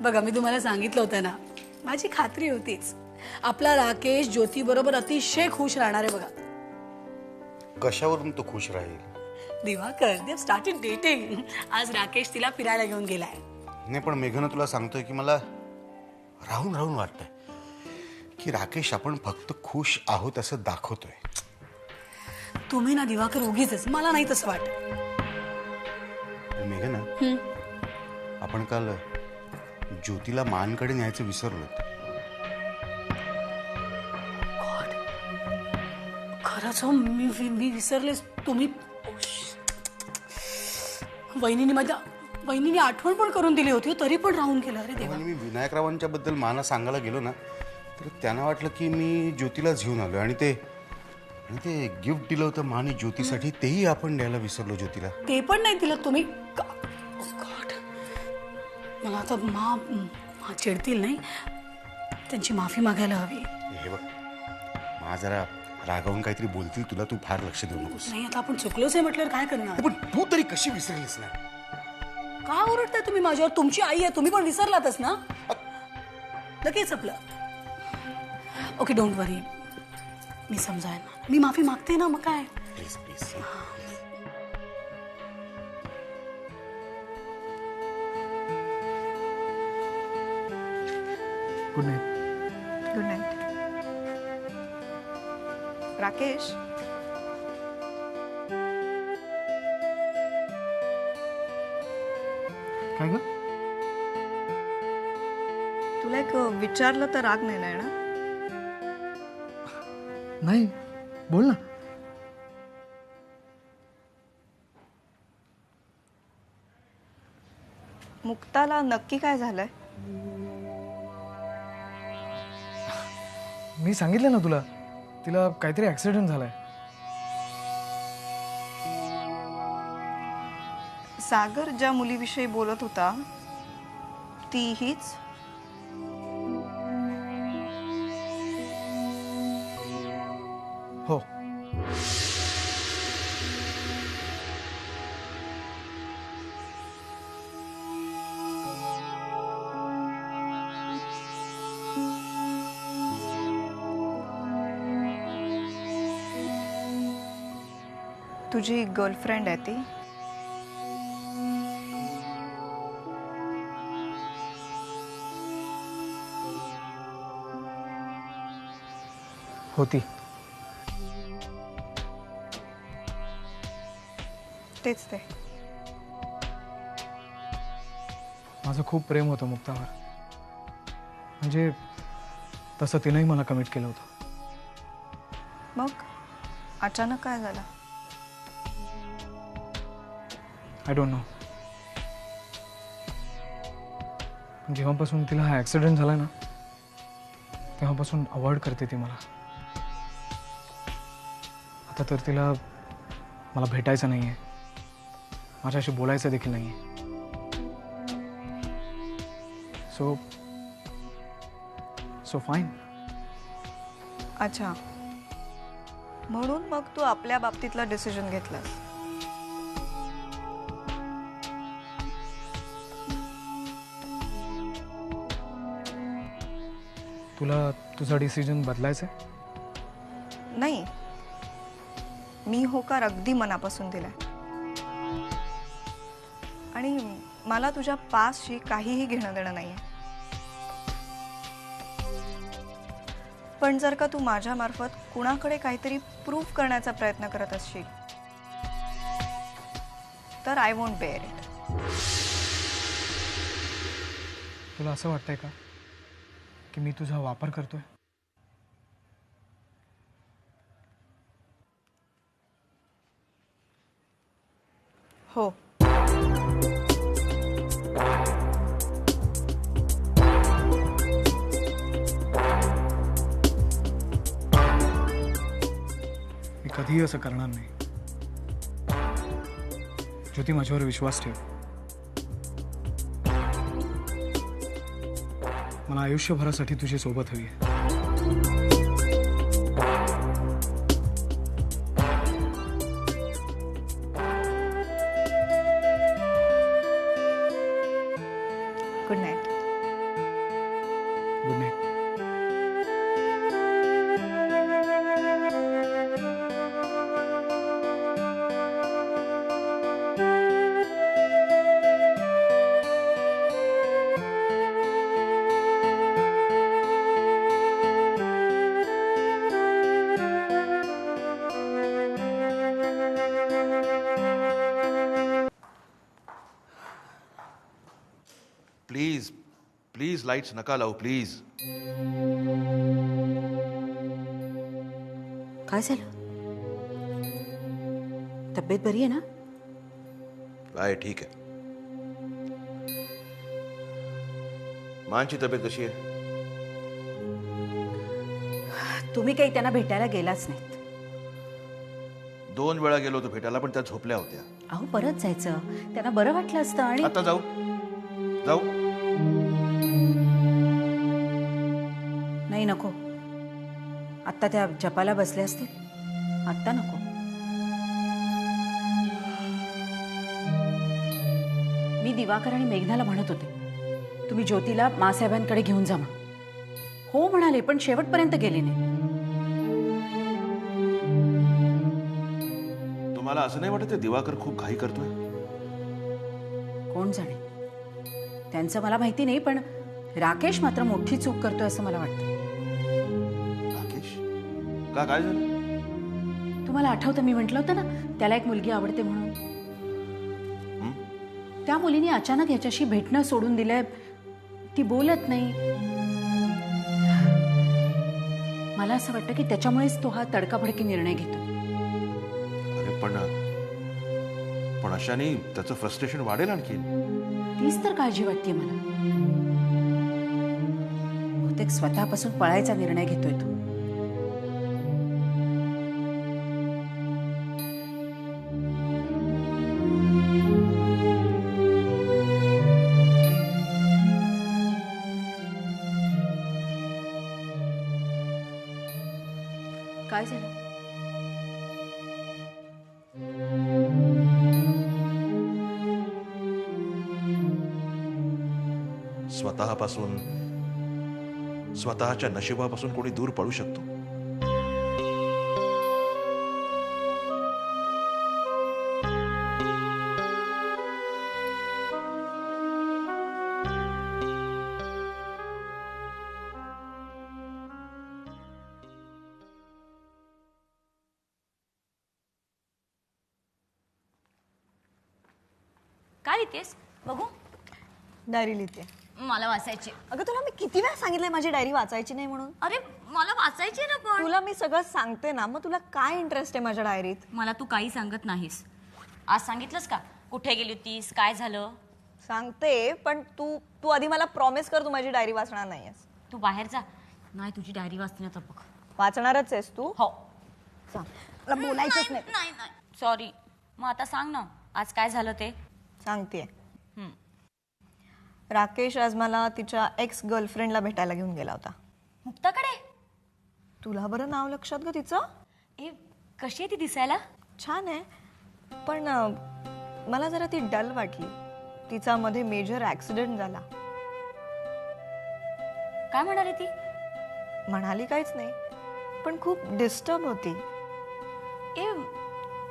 बघा मी तुम्हाला सांगितलं होतं ना, माझी खात्री होतीच आपला राकेश ज्योती बरोबर अतिशय खुश राहणार आहे. बघा कशावरून तो खुश राहील? Diwakar, they started dating. आज राकेश तिला फिरायला घेऊन गेलाय. नाही, पण मेघना तुला सांगतोय की मला राहून राहून वाटतंय की राकेश आपण फक्त खुश आहोत असं दाखवतोय. तुम्ही ना दिवाकर उगीच, मला नाही तसं वाटत. मेघना, आपण काल ज्योतीला मानकडे न्यायचं विसरलो. खरंच हो, मी विसरलेच. तुम्ही वहिनीने आठवण पण करून दिली होती, तरी पण राहून गेलं. अरे देवा. आणि मी विनायकरावांच्या बद्दल माना सांगायला गेलो ना, तर त्यांना वाटलं की मी ज्योतीलाच घेऊन आलो आणि ते गिफ्ट दिलं होतं माने ज्योतीसाठी, तेही आपण द्यायला विसरलो ज्योतीला. ते पण नाही दिलं तुम्ही. गॉड, मला आता मा चिडतील नाही, त्यांची माफी मागायला हवी. हे बघ, मा जरा रागावून काहीतरी बोलतील तुला, तू फार लक्ष देऊ नकोस. नाही, आता आपण चुकलोच आहे म्हटल्यावर काय करणार. पण तू तरी कशी विसरलीस ना? का ओरडताय तुम्ही माझ्यावर? तुमची आई आहे, तुम्ही पण विसरलातच ना. लगेच आपलं. ओके, डोंट वरी, मी समजाय ना, मी माफी मागते ना, मग काय. Please please. Good night. Good night. Rakesh, काय ग? तुला एक विचारलं तर राग नाही ना येणार? नाही, बोल ना. मुक्ताला नक्की काय झालंय? मी सांगितलं ना तुला, तिला काहीतरी ऍक्सिडेंट झालाय. सागर ज्या मुलीविषयी बोलत होता ती हीच? हो. तुझी गर्लफ्रेंड आहे ती? होती. तेच ते. माझं खूप प्रेम होतं मुक्तावर. म्हणजे तसं तिनंही मला कमिट केलं होतं. मग अचानक काय झालं? I don't know. जेव्हापासून तिला हा ॲक्सिडेंट झाला ना, तेव्हापासून अवॉइड करते ती मला. आता तर तिला मला भेटायचं नाही आहे, माझ्याशी बोलायचं देखील नाही आहे. So fine. अच्छा, म्हणून मग तू आपल्या बाबतीतला डिसिजन घेतलास? तुला तुझा डिसिजन बदलायचा आहे? नाही, मी होकार अगदी मनापासून दिलाय आणि मला तुझ्या पासशी काहीही घेणं देणं नाहीये. पण जर का तू माझ्या मार्फत कुणाकडे काहीतरी प्रूव्ह करण्याचा प्रयत्न करत असशील तर आय वोंट बेअर इट. तुला असं वाटतंय का की मी तुझा वापर करतोय? हो. मी कधीही असं करणार नाही. ज्योती, माझ्यावर विश्वास ठेव. मला आयुष्यभरासाठी तुझी सोबत हवी आहे. Good night. Good night. Please please lights नका लावू प्लीज. काय झालं? तब्येत बरी आहे ना? आहे ठीक आहे. मानची तब्येत कशी आहे? तुम्ही काही त्यांना भेटायला गेलाच नाहीत. 2 वेळा गेलो होतो भेटायला पण त्या झोपल्या होत्या. अहो परत जायचं, त्यांना बरं वाटलं असतं. आणि आता जाऊ जाऊ. नाही नको, आत्ता त्या जपाला बसल्या असतील, आत्ता नको. मी दिवाकर आणि मेघनाला म्हणत होते तुम्ही ज्योतीला मासाहेबांकडे घेऊन जा म्हणून. हो म्हणाले, पण शेवटपर्यंत गेले नाही. तुम्हाला असं नाही वाटत दिवाकर खूप घाई करतोय? कोण जाणे, त्यांचं मला माहिती नाही, पण राकेश मात्र मोठी चूक करतोय असं मला वाटतं. राकेश का, काय झालं? तुम्हाला आठवतं मी म्हटलं होतं ना त्याला एक मुलगी आवडते म्हणून. त्या मुलीने अचानक याच्याशी भेटणं सोडून दिलंय. ती बोलत नाही. मला असं वाटतं की त्याच्यामुळेच तो हा तडकाफडकी निर्णय घेतो. अरे पण अशाने त्याचं फ्रस्ट्रेशन वाढेल आणखी. तीच तर काळजी वाटते मला. बहुतेक स्वतःपासून पळायचा निर्णय घेतोय तो. काय झालं? स्वतःपासून, स्वतःच्या नशिबापासून कोणी दूर पळू शकतो? काय लिहितेस बघू? डायरी लिहिते. मला वाचायची. अगं तुला मी किती वेळा सांगितलंय माझी डायरी वाचायची नाही म्हणून. अरे मला वाचायची ना, पण तुला मी सगळं सांगते ना, मग तुला काय इंटरेस्ट आहे माझ्या डायरीत? मला तू काही सांगत नाहीस. आज सांगितलंस का कुठे गेली होतीस, काय झालं? सांगते, पण तू तू आधी मला प्रॉमिस कर तू माझी डायरी वाचणार नाहीयेस. तू बाहेर जा. नाही तुझी डायरी वाचते ना तर बघ. वाचणारच आहेस तू? हो. सांग. मला बोलायचंच नाही. नाही नाही सॉरी. मग आता सांग ना आज काय झालं ते. सांगतेय. हम्म. राकेश आज मला तिच्या एक्स गर्लफ्रेंडला भेटायला घेऊन गेला होता. मुक्ताकडे? तुला बरं नाव लक्षात ग तिचं? ए कशी आहे ती दिसायला? छान आहे, पण मला जरा ती डल वाटली. तिचा मध्ये मेजर ऍक्सिडेंट झाला. काय म्हणाली ती? म्हणाली काहीच नाही, पण खूप डिस्टर्ब होती. ए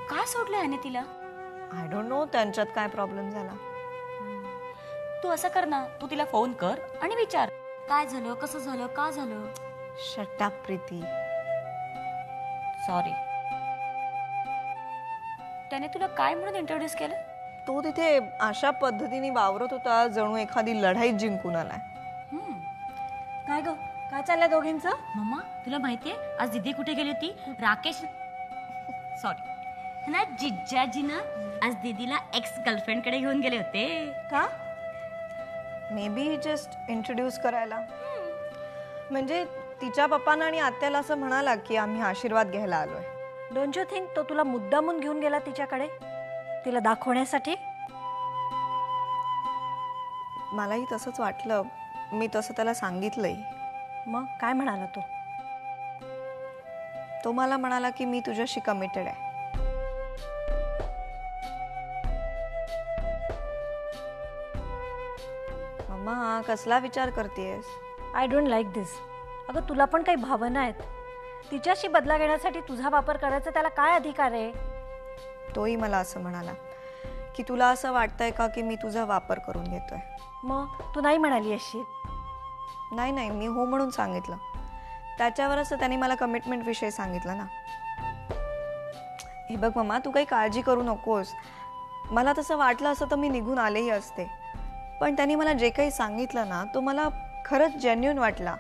का सोडलं याने तिला? आय डोंट नो त्यांच्यात काय प्रॉब्लेम झाला. तू असं कर ना, तू तिला फोन कर आणि विचार काय झालं, कसं झालं, का झालं. Shut up Preeti. सॉरी. त्याने तुला काय म्हणून इंट्रोड्यूस केलं? तो तिथे अशा पद्धतीने वावरत होता जणू एखादी लढाई जिंकून आलाय. काय ग, काय चाललंय दोघींचं? मम्मा तुला माहितीये आज दीदी कुठे गेली होती? राकेश सॉरी ना जिज्जाजी ना आज दीदीला एक्स गर्लफ्रेंड कडे घेऊन गेले होते. का? मे बी जस्ट इंट्रोड्यूस करायला. म्हणजे तिच्या पप्पांना आणि आत्याला असं म्हणाला की आम्ही आशीर्वाद घ्यायला आलोय. डोंट यू थिंक तो तुला मुद्दामून घेऊन गेला तिच्याकडे तिला दाखवण्यासाठी? मलाही तसंच वाटलं. मी तसं त्याला सांगितलंय. मग काय म्हणाला तो? तो मला म्हणाला की मी तुझ्याशी कमिटेड आहे. मग मम्मा कसला विचार करतेस? आय डोंट लाईक दिस. अगं तुला पण काही भावना आहेत. तिच्याशी बदला घेण्यासाठी तुझा वापर करायचा त्याला काय अधिकार आहे? तोही मला असं म्हणाला की तुला असं वाटतंय का की मी तुझा वापर करून घेतोय. मग तू नाही म्हणाली अशी. नाही नाही, मी हो म्हणून सांगितलं. त्याच्यावरच तर त्याने मला कमिटमेंट विषयी सांगितलं ना. हे बघ मम्मा, तू काही काळजी करू नकोस. मला तसं वाटलं असतं तर मी निघून आलेही असते, पण त्यांनी मला जे काही सांगितलं ना तो मला खरंच जेन्युइन वाटला.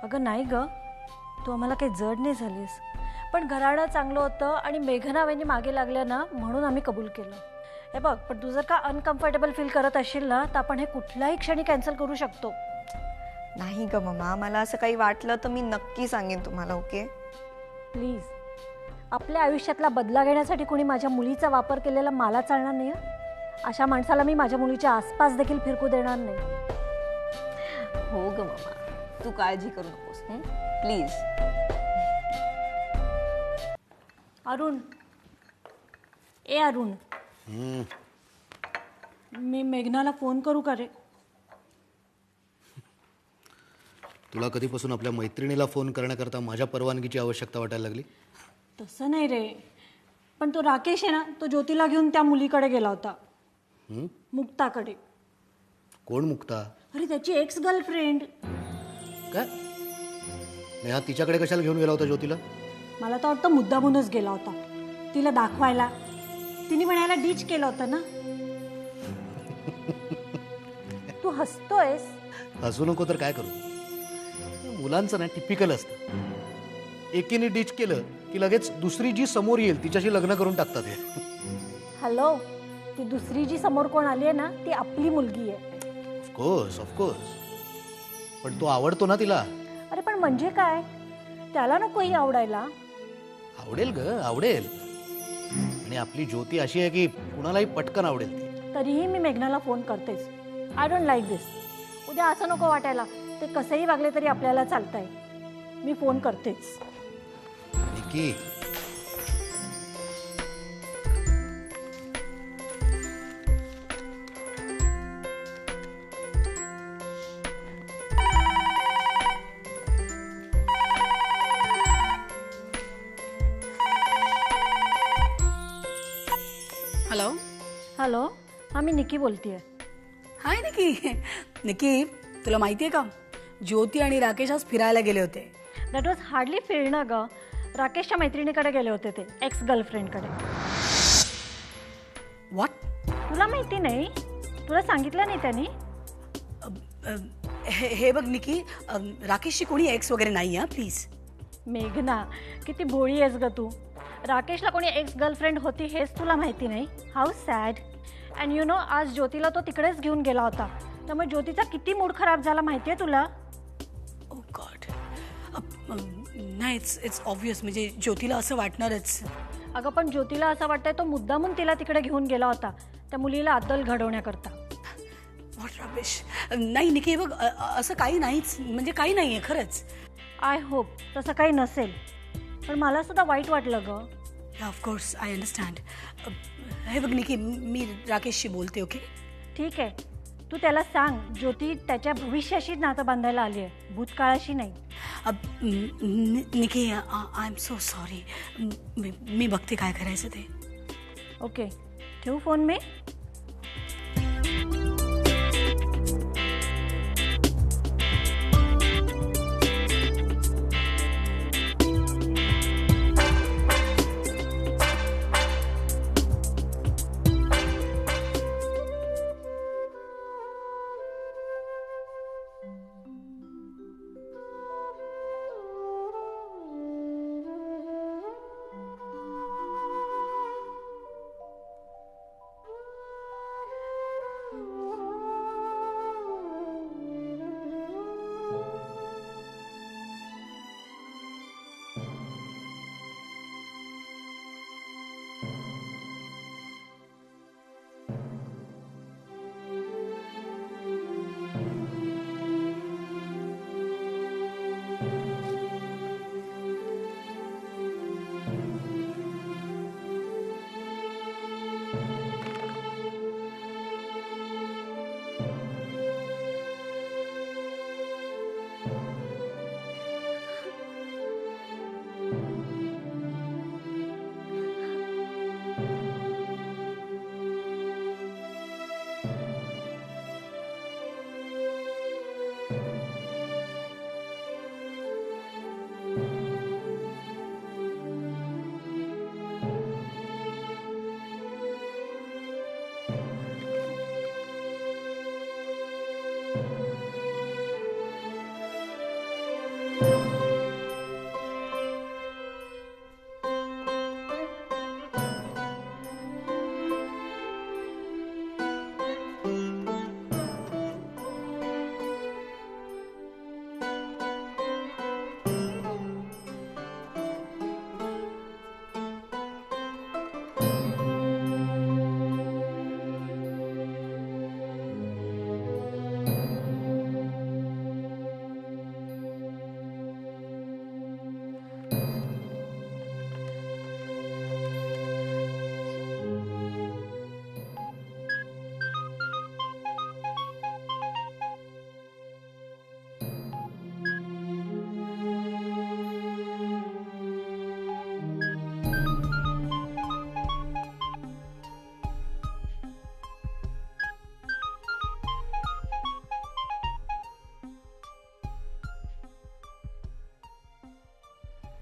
अगं नाही ग, तू आम्हाला काही जड नाही झालीस, पण घराणं चांगलं होतं आणि मेघनावेनी मागे लागल्या ना म्हणून आम्ही कबूल केलं. हे बघ, पण तू जर का अनकम्फर्टेबल फील करत असशील ना तर आपण हे कुठल्याही क्षणी कॅन्सल करू शकतो. नाही ग मम्मा, मला असं काही वाटलं तर मी नक्की सांगेन तुम्हाला. Okay please. आपल्या आयुष्यातला बदला घेण्यासाठी कोणी माझ्या मुलीचा वापर केलेला मला चालणार नाही हं? अशा माणसाला मी माझ्या मुलीच्या आसपास देखील फिरकू देणार नाही. हो ग मम्मा, तू काळजी करू नकोस प्लीज. अरुण, ए अरुण, मी मेघनाला फोन करू का रे? तुला कधीपासून आपल्या मैत्रिणीला फोन करण्याकरता माझ्या परवानगीची आवश्यकता वाटायला लागली? तसं नाही रे, पण तो राकेश आहे ना, तो ज्योतीला घेऊन त्या मुलीकडे गेला होता, मुक्ताकडे. कोण मुक्ता? अरे त्याची एक्स गर्लफ्रेंड. काय? नेहा तिच्याकडे कशाला घेऊन गेला होता ज्योतीला? मला तर वाटतं मुद्दामूनच गेला होता तिला दाखवायला. तिने म्हणायला डीच केलं होतं ना. तू हसतोयस? हसू नको तर काय करू? मुलांचं ना टिपिकल असतं. एकीने डिच केलं की लगेच दुसरी जी समोर येईल तिच्याशी लग्न करून टाकतात हे. हॅलो, ती दुसरी जी समोर कोण आली आहे ना ती आपली मुलगी आहे. ऑफकोर्स ऑफकोर्स, पण तो आवडतो ना तिला. अरे पण म्हणजे काय, त्याला नकोही आवडायला. आवडेल ग, आवडेल. आणि आपली ज्योती अशी आहे की कुणालाही पटकन आवडेल ती. तरीही मी मेघनाला फोन करतेच. आय डोंट लाईक दिस. उद्या असं नको वाटायला, ते कसेही वागले तरी आपल्याला चालतंय. मी फोन करतेच. निकी, हॅलो. हॅलो, हां मी निकी बोलतेय. हाय निकी. निकी, तुला माहिती आहे का, ज्योती आणि राकेश आज फिरायला गेले होते. दॅट वॉज हार्डली फिरणं ग. राकेशच्या मैत्रिणीकडे गेले होते ते, एक्स गर्लफ्रेंडकडे. व्हॉट? तुला माहिती नाही? तुला सांगितलं नाही त्यांनी? हे बघ निकी, राकेशची कोणी एक्स वगैरे नाही आहे प्लीज. मेघना, किती भोळी आहेस ग तू. राकेशला कोणी एक्स गर्लफ्रेंड होती हेच तुला माहिती नाही? How sad. And you know, आज ज्योतीला तो तिकडेच घेऊन गेला होता, त्यामुळे ज्योतीचा किती मूड खराब झाला माहिती आहे तुला? ओ गॉड. नाही, इट्स ऑब्वियस, म्हणजे ज्योतीला असं वाटणारच. अगं पण ज्योतीला असं वाटतंय तो मुद्दामून तिला तिकडे घेऊन गेला होता, त्या मुलीला अद्दल घडवण्याकरता. व्हॉट रमेश. नाही निकी, बघ असं काही नाहीच, म्हणजे काही नाही आहे खरंच. आय होप तसं काही नसेल, पण मला सुद्धा वाईट वाटलं ग. Of course I understand. हे बघ निकी, मी राकेशशी बोलते. ओके ठीक आहे, तू त्याला सांग ज्योती त्याच्या भविष्याशी नातं बांधायला आली आहे, भूतकाळाशी नाही. Nikki, I am so sorry. मी बघते काय करायचं ते. ओके, ठेवू फोन मी?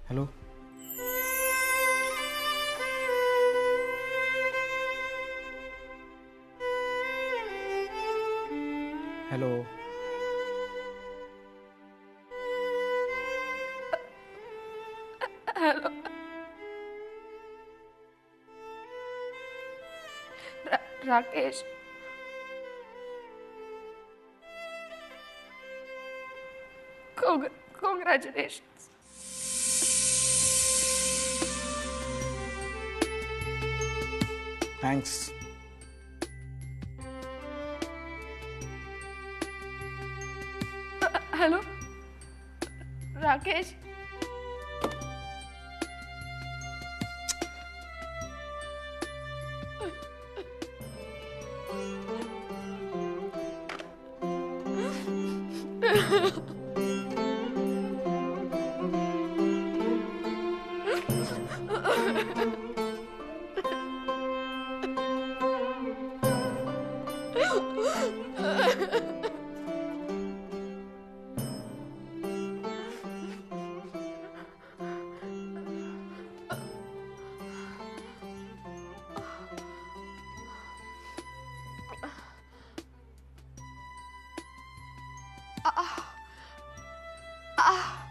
Hello. Hello. Hello. Rakesh. Congratulations. Thanks. Hello Rakesh. Ah.